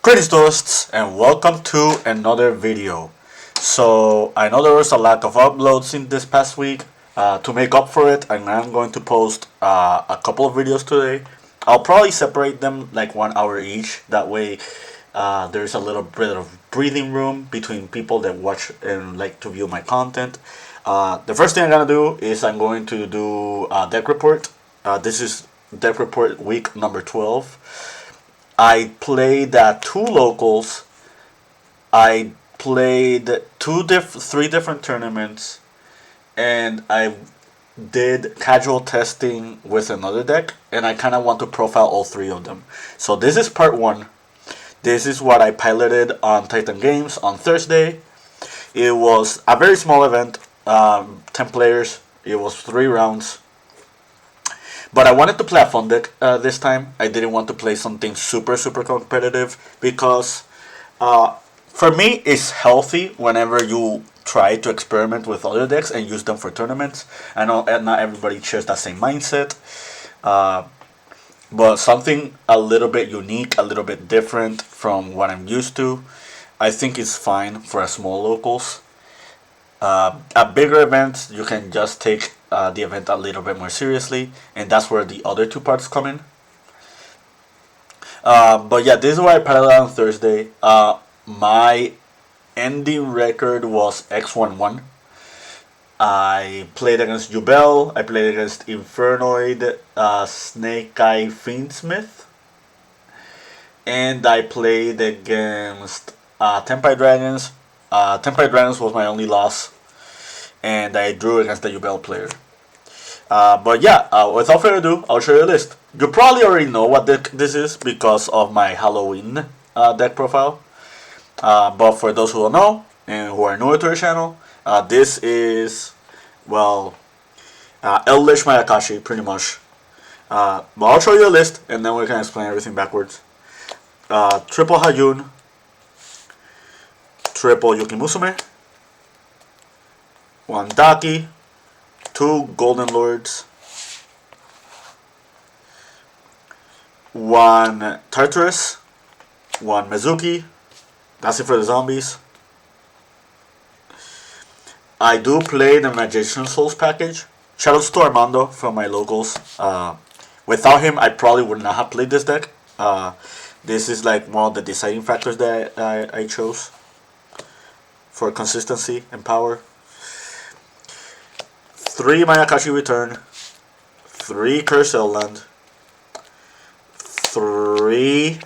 Greetings tourists and welcome to another video. So I know there was a lack of uploads in this past week. To make up for it, I'm going to post a couple of videos today. I'll probably separate them like 1 hour each. That way there's a little bit of breathing room between people that watch and like to view my content. The first thing I'm going to do is I'm going to do a deck report. This is deck report week number 12. I played two locals. I played three different tournaments, and I did casual testing with another deck, and I kind of want to profile all three of them. So this is part one. This is what I piloted on Titan Games on Thursday. It was a very small event, 10 players. It was 3 rounds. But I wanted to play a fun deck this time. I didn't want to play something super competitive because for me it's healthy whenever you try to experiment with other decks and use them for tournaments. I know not everybody shares that same mindset. But something a little bit unique, a little bit different from what I'm used to, I think is fine for a small locals. At bigger events, you can just take the event a little bit more seriously, and that's where the other two parts come in. But yeah, this is what I played on Thursday. My ending record was X11. I played against Jubel, I played against Infernoid, Snake Eye Fiendsmith, and I played against Tempai Dragons. Tempai Dragons was my only loss, and I drew against the Jubel player. But yeah, without further ado, I'll show you a list. You probably already know what deck this is because of my Halloween deck profile. But for those who don't know and who are newer to the channel, this is, well, Eldlich Mayakashi, pretty much. But I'll show you a list and then we can explain everything backwards. Triple Hayun, triple Yuki Musume, 1 Daki, 2 Golden Lords, 1 Tartarus, 1 Mizuki. That's it for the zombies. I do play the Magician Souls package. Shoutouts to Armando from my locals. Without him, I probably would not have played this deck. This is like one of the deciding factors that I chose for consistency and power. 3 Mayakashi Return, 3 Curse Land, 3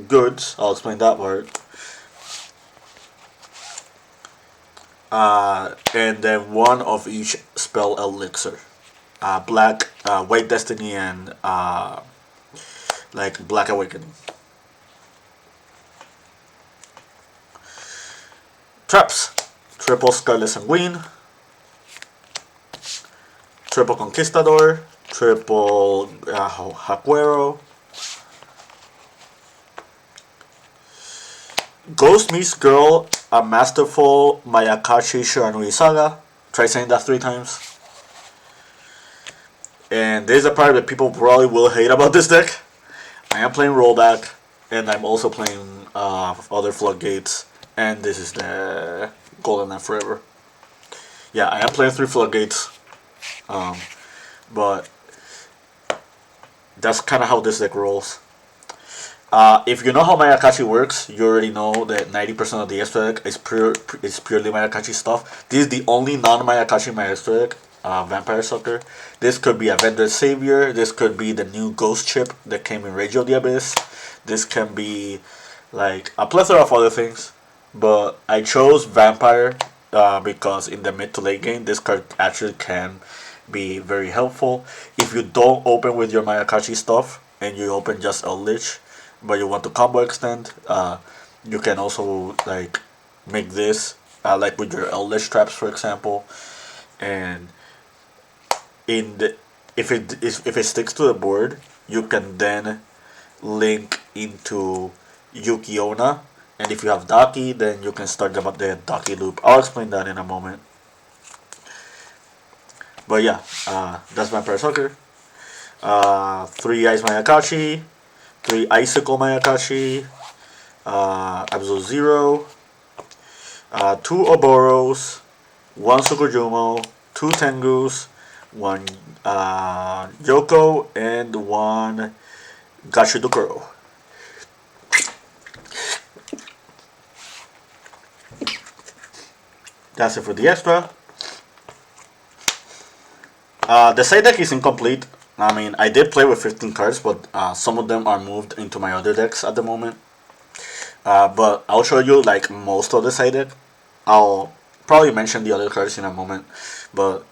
goods. I'll explain that part. And then 1 of each spell elixir. Black, White Destiny, and like Black Awakening. Traps. Triple Scarlet Sanguine, triple Conquistador, triple Hakuero, Ghost Meets Girl, a masterful Mayakashi Shiranui Saga. Try saying that 3 times. And this is the part that people probably will hate about this deck. I am playing Rollback, and I'm also playing other Floodgates, and this is the Golden Knight Forever. Yeah, I am playing 3 Floodgates, but that's kind of how this deck rolls. If you know how Mayakashi works, you already know that 90% of the extra deck is purely Mayakashi stuff. This is the only non-Mayakashi Maestro deck, Vampire Sucker. This could be Avenged Savior. This could be the new Ghost chip that came in Rage of the Abyss. This can be like a plethora of other things. But I chose Vampire because in the mid to late game, this card actually can be very helpful. If you don't open with your Mayakashi stuff and you open just Eldlich, but you want to combo extend, you can also like make this like with your Eldlich traps, for example, and if it sticks to the board, you can then link into Yuki-Onna, and if you have Daki, then you can start the Daki loop. I'll explain that in a moment. But yeah, that's Vampire Sucker. 3 Eyes Mayakashi, 3 Icicle Mayakashi, Absolute Zero, 2 Oboros, 1 Sukujumo, 2 Tengus, 1 Yoko, and 1 Gashidokuro. That's it for the extra. The side deck is incomplete. I mean, I did play with 15 cards, but some of them are moved into my other decks at the moment. But I'll show you like most of the side deck. I'll probably mention the other cards in a moment, but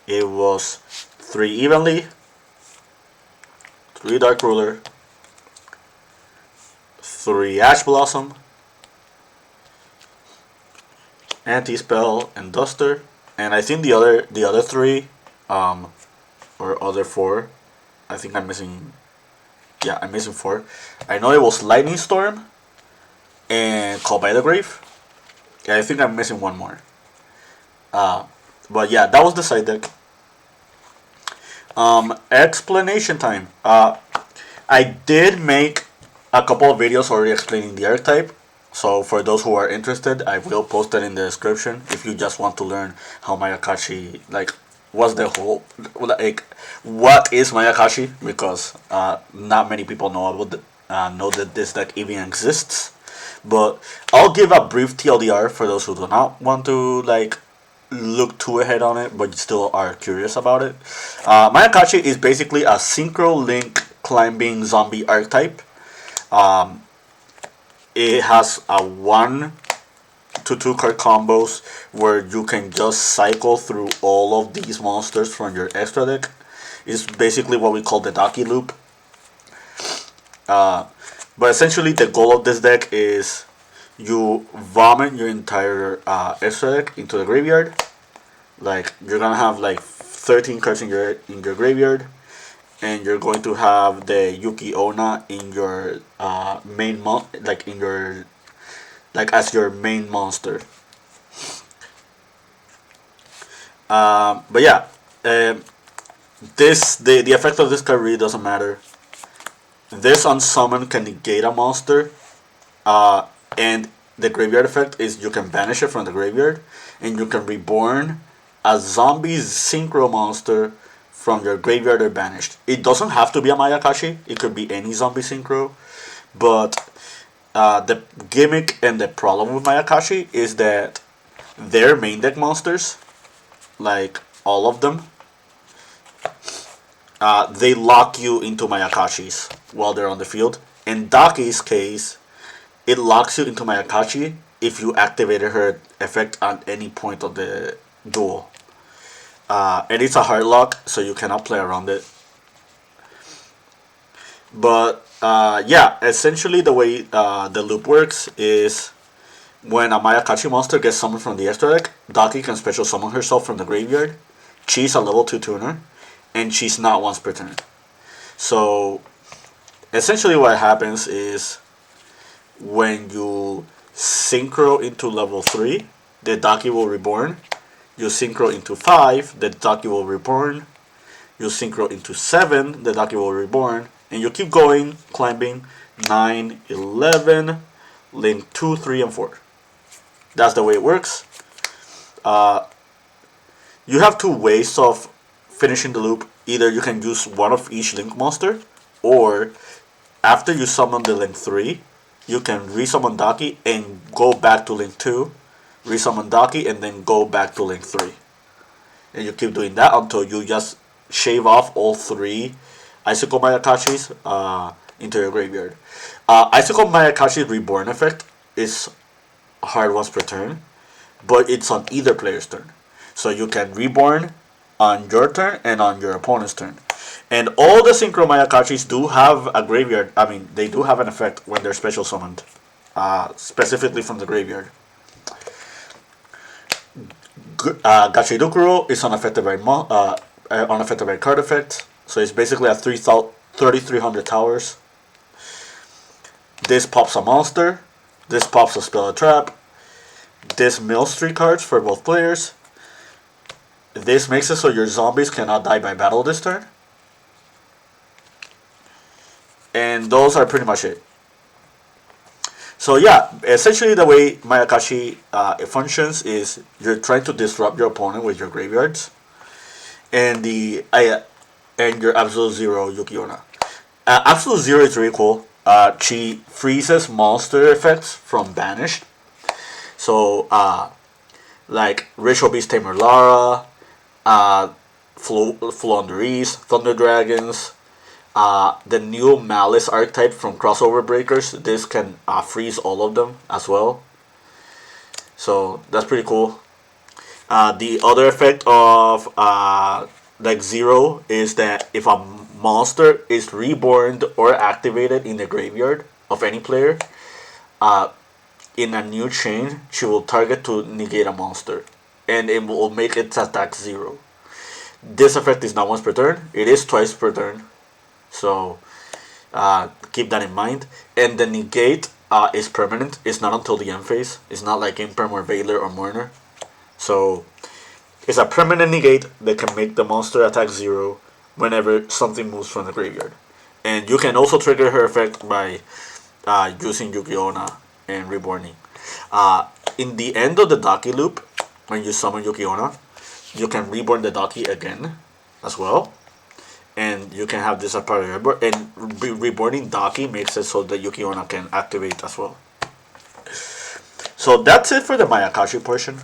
it was 3 Evenly, 3 Dark Ruler, 3 Ash Blossom, Anti-Spell, and Duster. And I think the other 3, or other 4, I think I'm missing. Yeah, I'm missing 4. I know it was Lightning Storm and Call by the Grave. Yeah, I think I'm missing 1 more. But yeah, that was the side deck. Explanation time. I did make a couple of videos already explaining the archetype. So for those who are interested, I will post it in the description if you just want to learn how Mayakashi, like, what's the whole, like, what is Mayakashi? Because not many people know that this deck even exists. But I'll give a brief TLDR for those who do not want to like look too ahead on it, but still are curious about it. Mayakashi is basically a synchro link climbing zombie archetype. It has a 1 to 2 card combos where you can just cycle through all of these monsters from your extra deck. It's basically what we call the Daki loop. But essentially the goal of this deck is you vomit your entire extra deck into the graveyard. Like, you're gonna have like 13 cards in your graveyard, and you're going to have the Yuki Onna in your as your main monster. But yeah, the effect of this card really doesn't matter. This unsummon can negate a monster, and the graveyard effect is you can banish it from the graveyard, and you can reborn a zombie synchro monster from your graveyard or banished. It doesn't have to be a Mayakashi. It could be any zombie synchro. But the gimmick and the problem with Mayakashi is that their main deck monsters, like all of them, they lock you into Mayakashis while they're on the field. In Daki's case, it locks you into Mayakashi if you activated her effect at any point of the duel. And it's a hard lock, so you cannot play around it. But yeah, essentially the way the loop works is when a Mayakashi monster gets summoned from the extra deck, Daki can special summon herself from the graveyard. She's a level 2 tuner, and she's not once per turn. So essentially what happens is when you synchro into level 3, the Daki will reborn. You synchro into 5, the Daki will reborn. You synchro into 7, the Daki will reborn. And you keep going, climbing 9, 11, link 2, 3, and 4. That's the way it works. You have 2 ways of finishing the loop. Either you can use one of each link monster, or after you summon the link 3, you can resummon Daki and go back to link 2, resummon Daki, and then go back to link 3. And you keep doing that until you just shave off all 3 Icicle Mayakashis into your graveyard. Icicle Mayakashi's reborn effect is hard once per turn, but it's on either player's turn. So you can reborn on your turn and on your opponent's turn. And all the Synchro Mayakashis do have a graveyard. I mean, they do have an effect when they're special summoned, specifically from the graveyard. Gachidokuro is unaffected by card effect, so it's basically at 3,300 towers. This pops a monster. This pops a spell or trap. This mills 3 cards for both players. This makes it so your zombies cannot die by battle this turn. And those are pretty much it. So yeah, essentially the way Mayakashi it functions is you're trying to disrupt your opponent with your graveyards, and and your Absolute Zero Yuki-Onna. Absolute Zero is really cool. She freezes monster effects from banished. So like Ritual Beast Tamer Lara, Floowandereeze, Thunder Dragons, the new Malice archetype from Crossover Breakers. This can freeze all of them as well. So that's pretty cool. The other effect of like Zero is that if a monster is reborn or activated in the graveyard of any player, uh, in a new chain, she will target to negate a monster, and it will make its attack 0. This effect is not once per turn; it is twice per turn. So keep that in mind. And the negate is permanent. It's not until the end phase. It's not like Imperm or Veiler or Mourner. So it's a permanent negate that can make the monster attack 0 whenever something moves from the graveyard. And you can also trigger her effect by using Yuki-Onna and reborning. In the end of the Daki loop, when you summon Yuki-Onna, you can reborn the Daki again as well. And you can have this as part of your board. And reborning Daki makes it so that Yuki-Onna can activate as well. So that's it for the Mayakashi portion.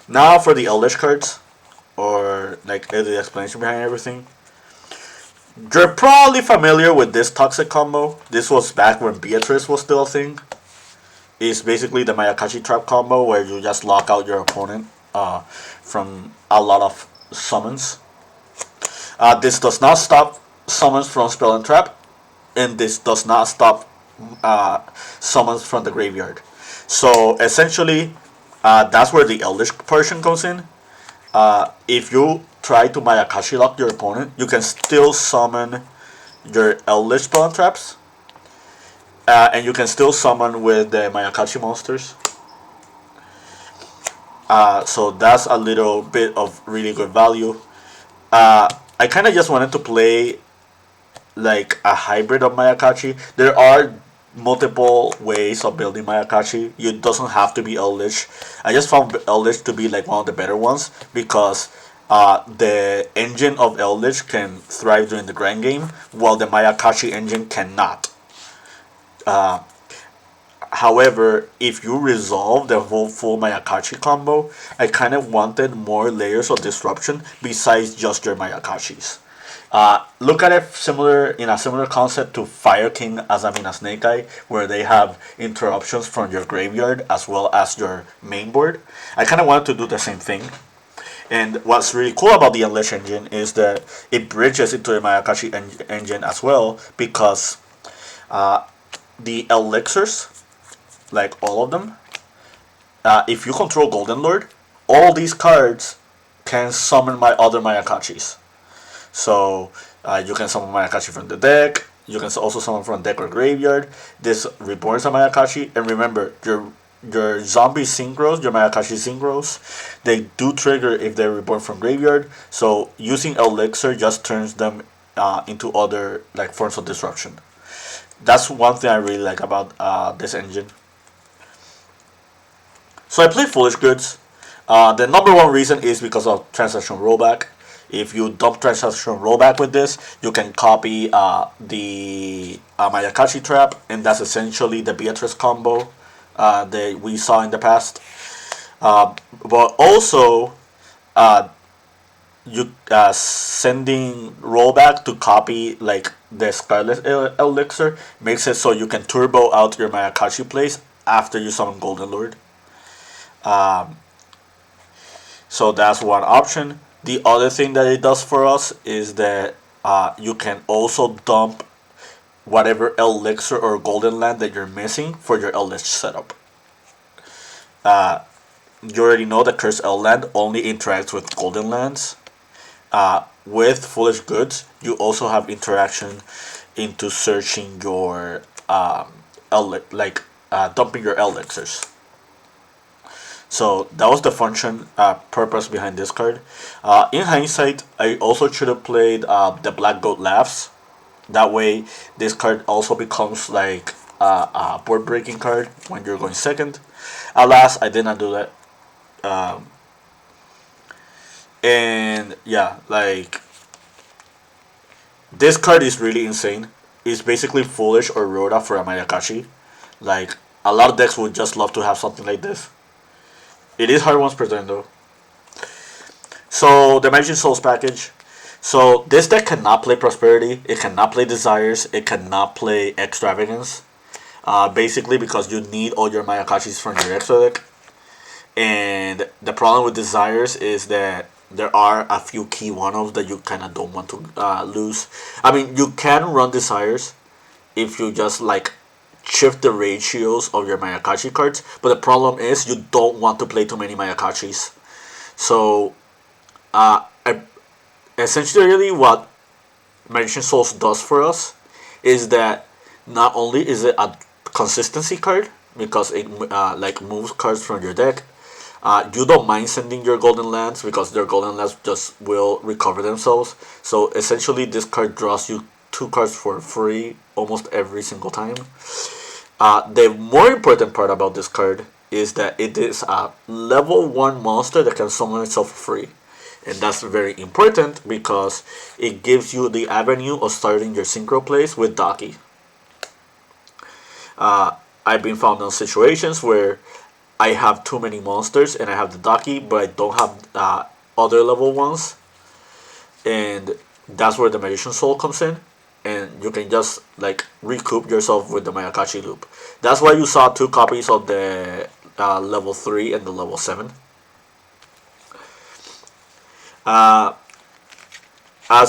Now for the Eldlich cards, or like the explanation behind everything. You're probably familiar with this toxic combo. This was back when Beatrice was still a thing. It's basically the Mayakashi trap combo where you just lock out your opponent from a lot of summons. This does not stop summons from spell and trap, and this does not stop summons from the graveyard. So essentially, that's where the Eldlich portion comes in. If you try to Mayakashi lock your opponent, you can still summon your Eldlich spell and traps, and you can still summon with the Mayakashi monsters. So that's a little bit of really good value. I kind of just wanted to play like a hybrid of Mayakashi. There are multiple ways of building Mayakashi. It doesn't have to be Eldlich. I just found Eldlich to be like one of the better ones because the engine of Eldlich can thrive during the grand game, while the Mayakashi engine cannot. However, if you resolve the whole full Mayakashi combo, I kind of wanted more layers of disruption besides just your Mayakashis. Look at it in a similar concept to Fire King Azamina Snake Eye, where they have interruptions from your graveyard as well as your main board. I kind of wanted to do the same thing. And what's really cool about the Eldlich engine is that it bridges into the Mayakashi engine as well, because the elixirs, like all of them, if you control Golden Lord, all these cards can summon my other Mayakashis. So you can summon Mayakashi from the deck. You can also summon from deck or graveyard. This reborns a Mayakashi. And remember, your zombie synchros, your Mayakashi synchros, they do trigger if they're reborn from graveyard. So using Elixir just turns them into other like forms of disruption. That's one thing I really like about this engine. So I play Foolish Goods. The number one reason is because of transaction rollback. If you dump transaction rollback with this, you can copy the Mayakashi trap, and that's essentially the Beatrice combo that we saw in the past. But also, you sending rollback to copy like the Scarlet Elixir makes it so you can turbo out your Mayakashi plays after you summon Golden Lord. So that's one option. The other thing that it does for us is that you can also dump whatever elixir or golden land that you're missing for your Eldlich setup. You already know that Cursed L land only interacts with golden lands. With Foolish Goods, you also have interaction into searching your dumping your elixirs. So that was the function purpose behind this card. In hindsight, I also should have played the Black Goat Laughs. That way, this card also becomes like a board breaking card when you're going second. Alas, I did not do that. Um, and yeah, like this card is really insane. It's basically foolish or Rhoda for a Mayakashi. Like a lot of decks would just love to have something like this. It is hard once per turn though. So the Magic Souls package. So this deck cannot play Prosperity. It cannot play Desires. It cannot play Extravagance. Basically because you need all your Mayakashis from your extra deck. And the problem with Desires is that there are a few key one-offs that you kind of don't want to lose. I mean, you can run Desires if you just like shift the ratios of your Mayakashi cards, but the problem is you don't want to play too many Mayakashis. So, I, essentially, really what Magician Souls does for us is that not only is it a consistency card because it like moves cards from your deck. You don't mind sending your golden lands because their golden lands just will recover themselves. So essentially, this card draws you 2 cards for free almost every single time. The more important part about this card is that it is a level 1 monster that can summon itself for free. And that's very important because it gives you the avenue of starting your synchro plays with Daki. I've been found in situations where I have too many monsters and I have the Daki, but I don't have other level ones. And that's where the Magician Soul comes in. And you can just like recoup yourself with the Mayakashi loop. That's why you saw 2 copies of the level 3 and the level 7. As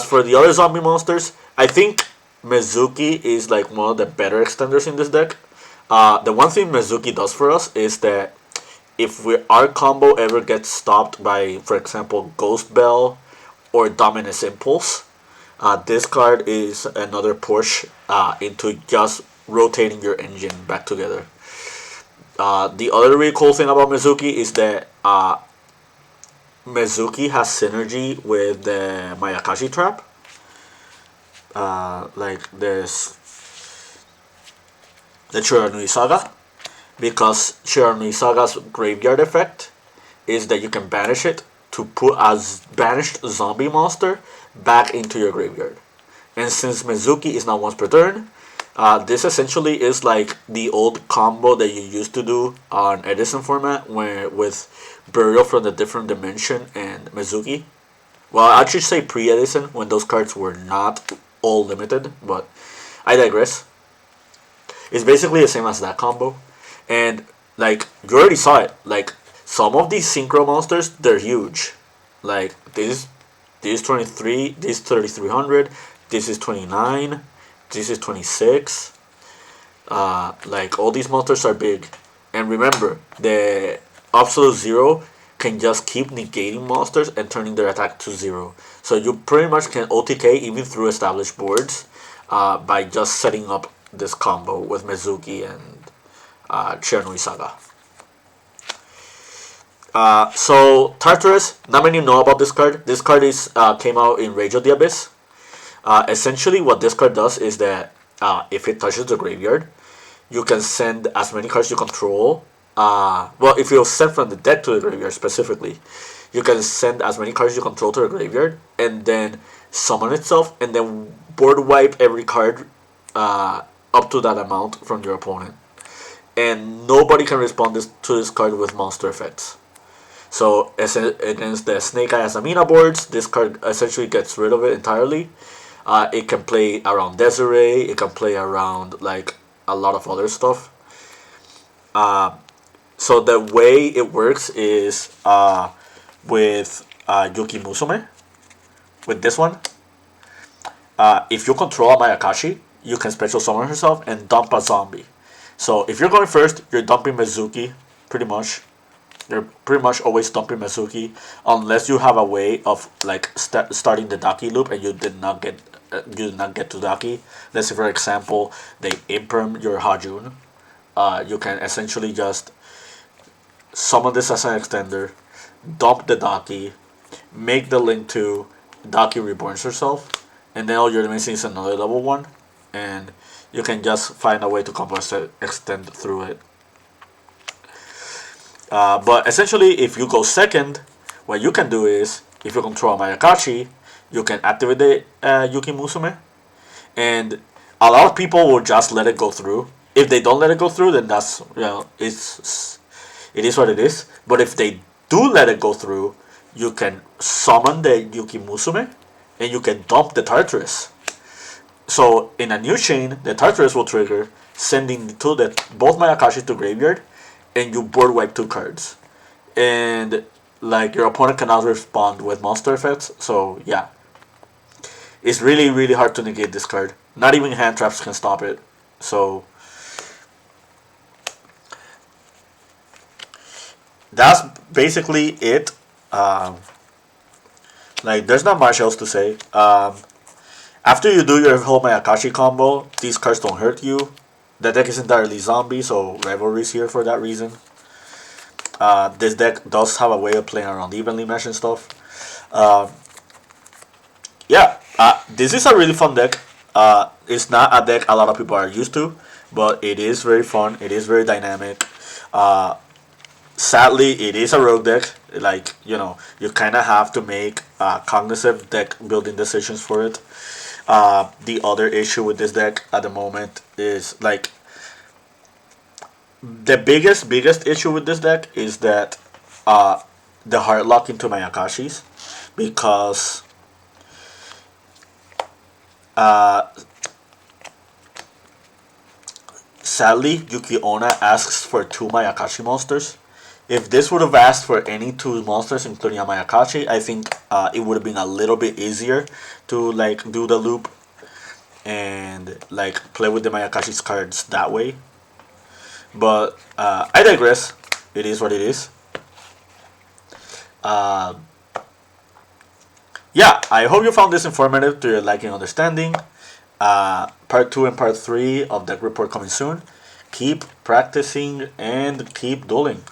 for the other zombie monsters, I think Mizuki is like one of the better extenders in this deck. The one thing Mizuki does for us is that if our combo ever gets stopped by, for example, Ghost Bell or Dominus Impulse, this card is another push into just rotating your engine back together. The other really cool thing about Mizuki is that Mizuki has synergy with the Mayakashi trap. Like there's the Chiranui Saga, because Chiranui Saga's graveyard effect is that you can banish it to put a banished zombie monster back into your graveyard. And since Mizuki is not once per turn, this essentially is like the old combo that you used to do on Edison format, where with Burial from the Different Dimension and Mizuki. Well, I should say pre-Edison, when those cards were not all limited, but I digress. It's basically the same as that combo. And, like, you already saw it. Like, some of these synchro monsters, they're huge. Like, this is 23, this is 3300, this is 29, this is 26. Like, all these monsters are big. And remember, the Absolute Zero can just keep negating monsters and turning their attack to 0. So you pretty much can OTK even through established boards by just setting up this combo with Mizuki and Chiranui Saga. So Tartarus, not many know about this card. This card is came out in Rage of the Abyss. Essentially, what this card does is that if it touches the graveyard, you can send as many cards you control. Well, if you send from the deck to the graveyard specifically, you can send as many cards you control to the graveyard and then summon itself and then board wipe every card up to that amount from your opponent. And nobody can respond to this card with monster effects. So against the Snake Eye Asamina boards, this card essentially gets rid of it entirely. It can play around Desiree. It can play around like a lot of other stuff. So the way it works is with Yuki Musume. With this one, if you control a Mayakashi, you can special summon herself and dump a zombie. So if you're going first, you're dumping Mizuki, pretty much. You're pretty much always dumping Mizuki, unless you have a way of like starting the Daki loop and you did not get to Daki. Let's say for example they imperm your Hajun. You can essentially just summon this as an extender, dump the Daki, make the link to Daki reborns herself, and then all you're missing is another level 1, and you can just find a way to combo extend through it. But essentially, if you go second, what you can do is, if you control Mayakashi, you can activate the Yuki Musume, and a lot of people will just let it go through. If they don't let it go through, then that's, it is what it is. But if they do let it go through, you can summon the Yuki Musume, and you can dump the Tartarus. So in a new chain, the Tartarus will trigger, sending both Mayakashi to graveyard, and you board wipe 2 cards. And like your opponent cannot respond with monster effects, so yeah. It's really, really hard to negate this card. Not even hand traps can stop it. So that's basically it. Like, there's not much else to say. After you do your whole Mayakashi combo, these cards don't hurt you. The deck is entirely zombie, so Rivalry is here for that reason. This deck does have a way of playing around evenly mesh and stuff. This is a really fun deck. It's not a deck a lot of people are used to, but it is very fun. It is very dynamic. Sadly, it is a rogue deck. Like, you kind of have to make cognitive deck building decisions for it. The other issue with this deck at the moment is, like, the biggest issue with this deck is that the hard lock into Mayakashis, because sadly Yuki Onna asks for 2 Mayakashi monsters. If this would have asked for any 2 monsters, including a Mayakashi, I think it would have been a little bit easier to, like, do the loop and, like, play with the Mayakashi's cards that way. But I digress. It is what it is. Yeah, I hope you found this informative to your liking and understanding. Part 2 and Part 3 of Deck Report coming soon. Keep practicing and keep dueling.